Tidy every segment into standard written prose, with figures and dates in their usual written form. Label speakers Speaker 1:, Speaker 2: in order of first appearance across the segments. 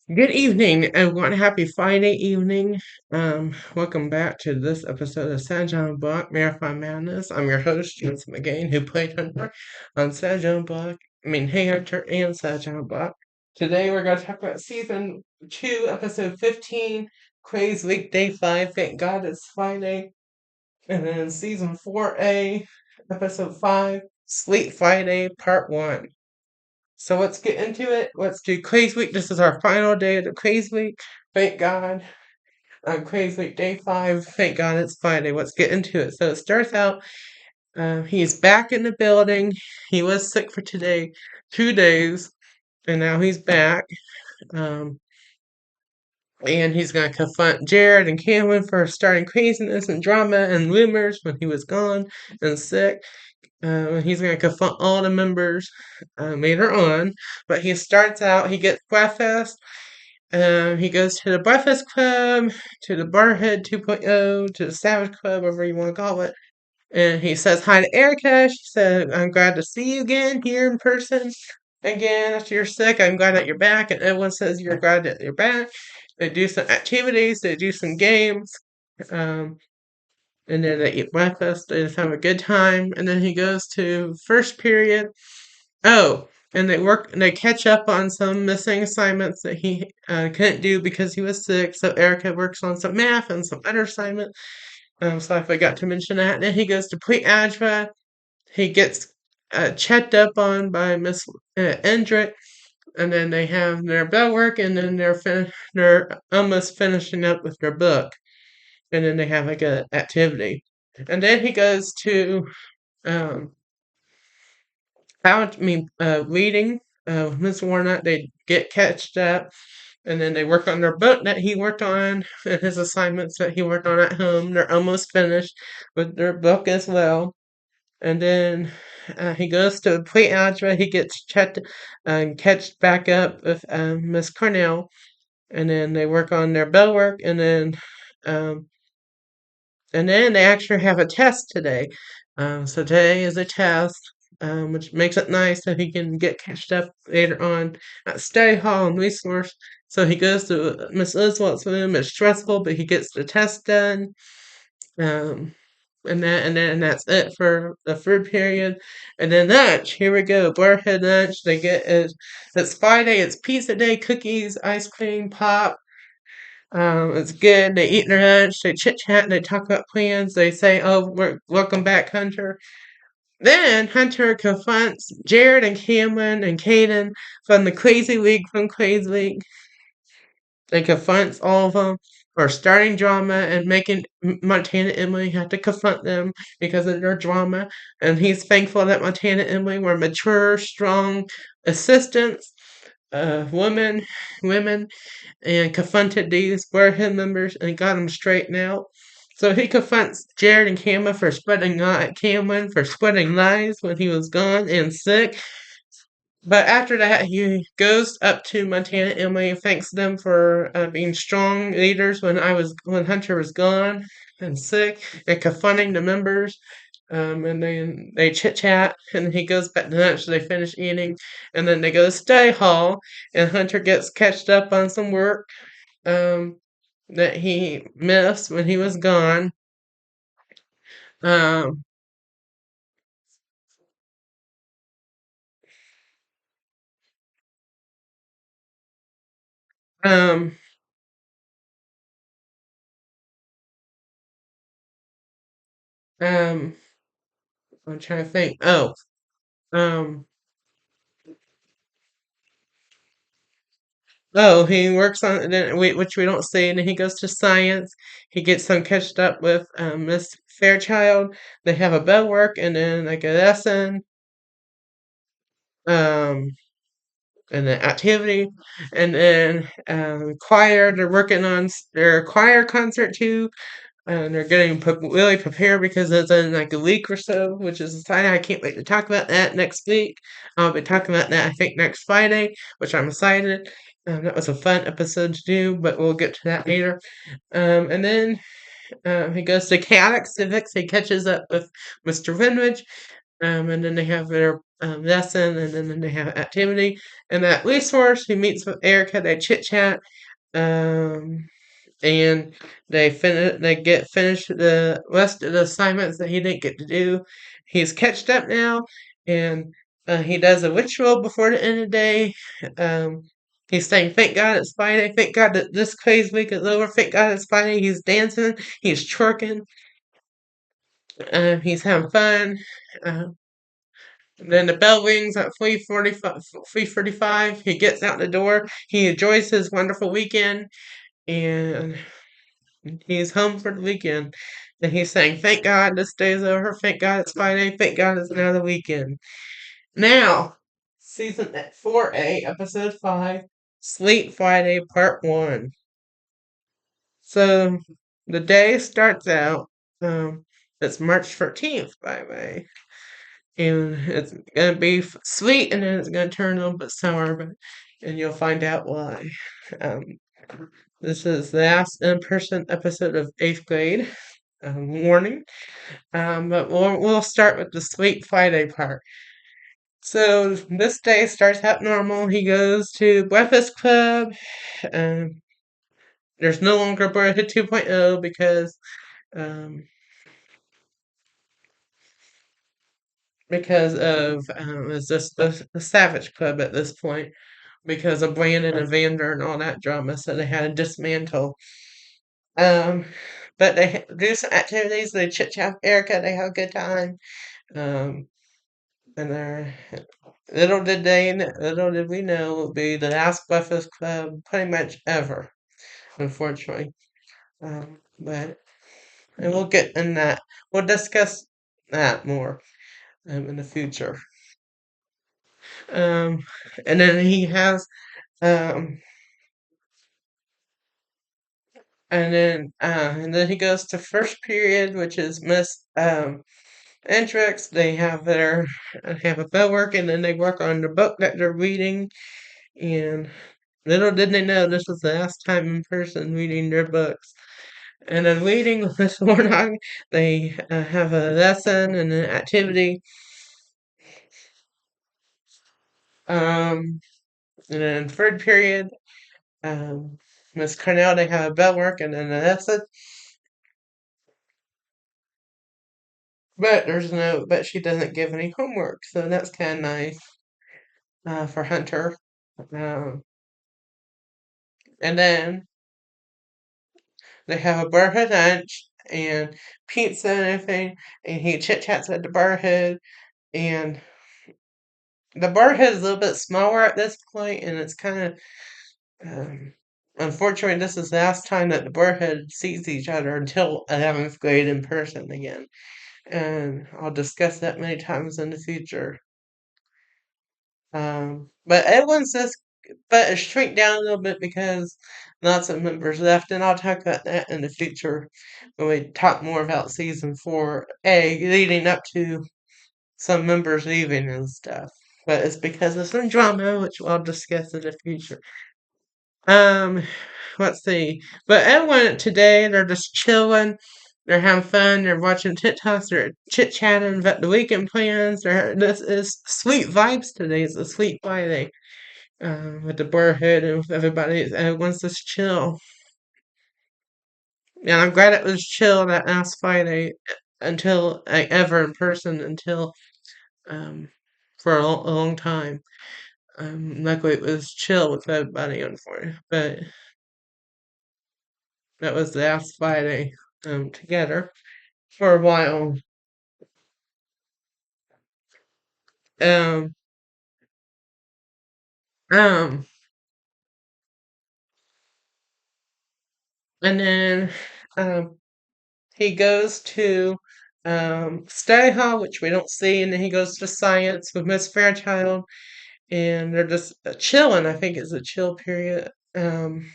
Speaker 1: Good evening, everyone. Happy Friday evening. Welcome back to this episode of San John Block Marathon Madness. I'm your host, James McGain, who played Hunter on San John Block. Hey Hunter and San John Block. Today we're going to talk about Season 2, Episode 15, Craze Week Day 5. Thank God it's Friday. And then Season 4A, Episode 5, Sleep Friday, Part 1. So let's get into it. Let's do Craze Week. This is our final day of the Craze Week. Thank God. Craze Week Day 5. Thank God it's Friday. Let's get into it. So it starts out, he's back in the building. He was sick for 2 days, and now he's back. Um, and he's going to confront Jared and Cameron for starting craziness and drama and rumors when he was gone and sick. He's going to confront all the members later on. But he starts out, he gets breakfast. He goes to the Breakfast Club, to the Brotherhood 2.0, to the Savage Club, whatever you want to call it. And he says hi to Erica. She said, I'm glad to see you again here in person. Again, after you're sick, I'm glad that you're back. And everyone says you're glad that you're back. They do some activities, they do some games. Um, and then they eat breakfast. They just have a good time. And then he goes to first period. Oh, and they catch up on some missing assignments that he couldn't do because he was sick. So Erica works on some math and some other assignments. So I forgot to mention that. And then he goes to pre-algebra. He gets checked up on by Miss Endrick. And then they have their bell work, and then they're almost finishing up with their book. And then they have like a activity. And then he goes to um, reading. Miss Warnock, they get catched up, and then they work on their book that he worked on and his assignments that he worked on at home. They're almost finished with their book as well. And then he goes to pre-algebra. He gets checked and catched back up with Miss Cornell, and then they work on their bell work, um, and then they actually have a test today. So today is a test, which makes it nice so he can get catched up later on at study hall and resource. So he goes to Miss Oswald's room. It's stressful, but he gets the test done. Um, and then that's it for the third period. And then lunch. Here we go. Barhead lunch. It's Friday. It's pizza day. Cookies, ice cream, pop. It's good. They eat their lunch. They chit chat. They talk about plans. They say, "Oh, welcome back, Hunter." Then Hunter confronts Jared and Cameron and Caden from the Crazy League from Crazy League. They confronts all of them for starting drama and making Montana and Emily have to confront them because of their drama. And he's thankful that Montana and Emily were mature, strong assistants, women, and confronted these Brotherhood members and got them straightened out. So he confronts Jared and Cameron for spreading lies when he was gone and sick. But after that, he goes up to Montana and Emily and thanks them for being strong leaders when Hunter was gone and sick and confronting the members. And then they chit chat, and he goes back to lunch. So they finish eating, and then they go to study hall, and Hunter gets catched up on some work um, that he missed when he was gone. Um, um, um, I'm trying to think. Um, he works on which we don't see, and then he goes to science. He gets some catched up with Miss Fairchild. They have a bell work and then like a lesson, um, and then activity, and then choir. They're working on their choir concert too. And they're getting really prepared because it's in like a week or so, which is exciting. I can't wait to talk about that next week. I'll be talking about that, I think, next Friday, which I'm excited. That was a fun episode to do, but we'll get to that later. And then he goes to Chaotic Civics. He catches up with Mr. Winridge. and then they have their lesson, and then they have activity. And that resource who meets with Erica, they chit chat, um, and they get finished the rest of the assignments that he didn't get to do. He's catched up now, and he does a ritual before the end of the day. Um, he's saying, "Thank God it's Friday. Thank God that this crazy week is over. Thank God it's Friday." He's dancing. He's twerking. He's having fun. Uh, then the bell rings at 3:45. He gets out the door. He enjoys his wonderful weekend, and he's home for the weekend. And he's saying, "Thank God this day's over. Thank God it's Friday. Thank God it's another weekend." Now, season 4A, episode 5, Sleep Friday, part 1. So, the day starts out, it's March 13th, by the way. And it's gonna be sweet, and then it's gonna turn a little bit sour, and you'll find out why. Um, this is the last in-person episode of 8th grade. Warning. But we'll start with the Sweet Friday part. So this day starts out normal. He goes to Breakfast Club. Um, there's no longer Brotherhood 2.0 um, because of it's just the Savage Club at this point because of Brandon and Vander and all that drama. So they had to dismantle. Um, but they do some activities. They chit chat with Erica. They have a good time. Um, and they're little did we know it would be the last Breakfast Club pretty much ever, unfortunately. But and we'll get in that. We'll discuss that more in the future. Um, and then he has um, and then he goes to first period, which is Miss Entrix. They have a bell work, and then they work on the book that they're reading. And little did they know this was the last time in person reading their books. And then reading with Miss Warnock, they have a lesson and an activity. And then third period, um, Miss Cornell, they have a bell work and then a lesson. But she doesn't give any homework, so that's kind of nice for Hunter. Um, and then they have a barhood lunch and pizza and everything, and he chit chats at the barhood. And the barhood is a little bit smaller at this point, and it's kind of unfortunately this is the last time that the barhood sees each other until 11th grade in person again. And I'll discuss that many times in the future. But but it's shrink down a little bit because lots of members left, and I'll talk about that in the future when we talk more about season 4A, leading up to some members leaving and stuff. But it's because of some drama, which I'll discuss in the future. Um, let's see. But everyone today, they're just chilling. They're having fun. They're watching TikToks. They're chit chatting about the weekend plans. This is sweet vibes today. It's a sweet Friday with the Brotherhood and with everybody. Everyone's just chill. And I'm glad it was chill that last Friday until like, ever in person until um, for a long time. Luckily, it was chill with everybody, unfortunately. But that was last Friday together for a while. Um, um, and then um, he goes to study hall, which we don't see, and then he goes to science with Miss Fairchild, and they're just chilling. I think it's a chill period. Um,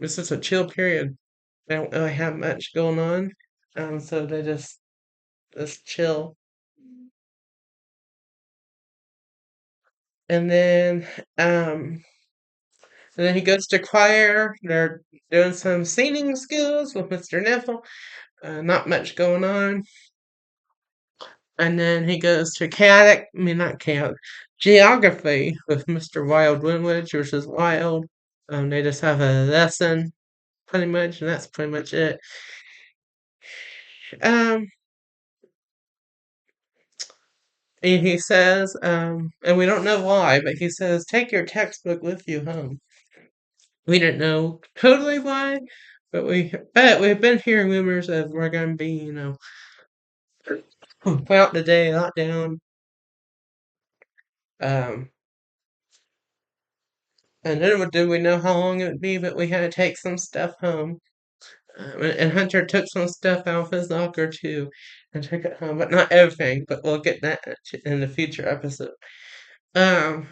Speaker 1: this is a chill period. They don't really have much going on, so they just chill. And then um, and then he goes to choir. They're doing some singing skills with Mr. Neville. not much going on. And then he goes to not chaotic, geography with Mr. Wild Winwich, which is wild. They just have a lesson, pretty much, and that's pretty much it. Um, and he says, and we don't know why, but he says, take your textbook with you home. We don't know totally why, but we've been hearing rumors of we're gonna be, throughout the day, lockdown. Um, and then do we know how long it would be, but we had to take some stuff home. And Hunter took some stuff out of his locker too and took it home, but not everything, but we'll get that in the future episode. Um,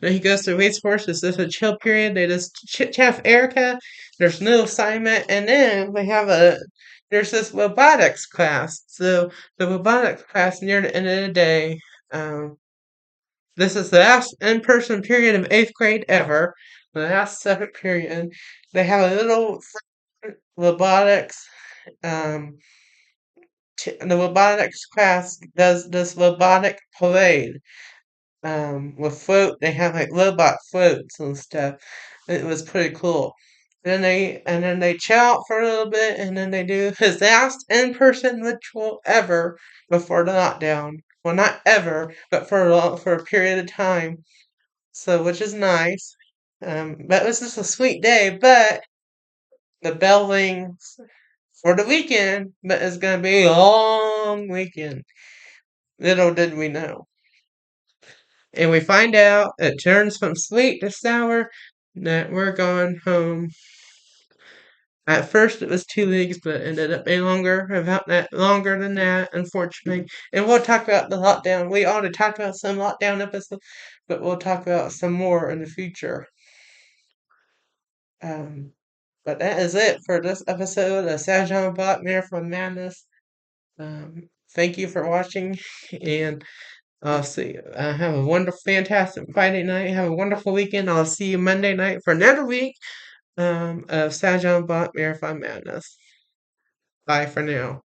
Speaker 1: then he goes to Waste Force. This is a chill period. They just chit chat with Erica. There's no assignment, and then there's this robotics class. So the robotics class near the end of the day. Um, this is the last in-person period of eighth grade ever. The last separate period. They have a little robotics. Um, the robotics class does this robotic parade. With float, they have like robot floats and stuff. It was pretty cool. Then they chill out for a little bit, and then they do his last in-person ritual ever before the lockdown. Well, not ever, but for a period of time. So, which is nice. But it was just a sweet day. But the bell rings for the weekend, but it's gonna be a long weekend. Little did we know. And we find out it turns from sweet to sour that we're going home. At first it was 2 weeks, but it ended up being longer than that, unfortunately. And we'll talk about the lockdown. We already talked about some lockdown episodes, but we'll talk about some more in the future. Um, but that is it for this episode of Sajon Bot Marathon Madness. Thank you for watching, and I'll see you. Have a wonderful, fantastic Friday night. Have a wonderful weekend. I'll see you Monday night for another week of Sajon Bot Marathon Madness. Bye for now.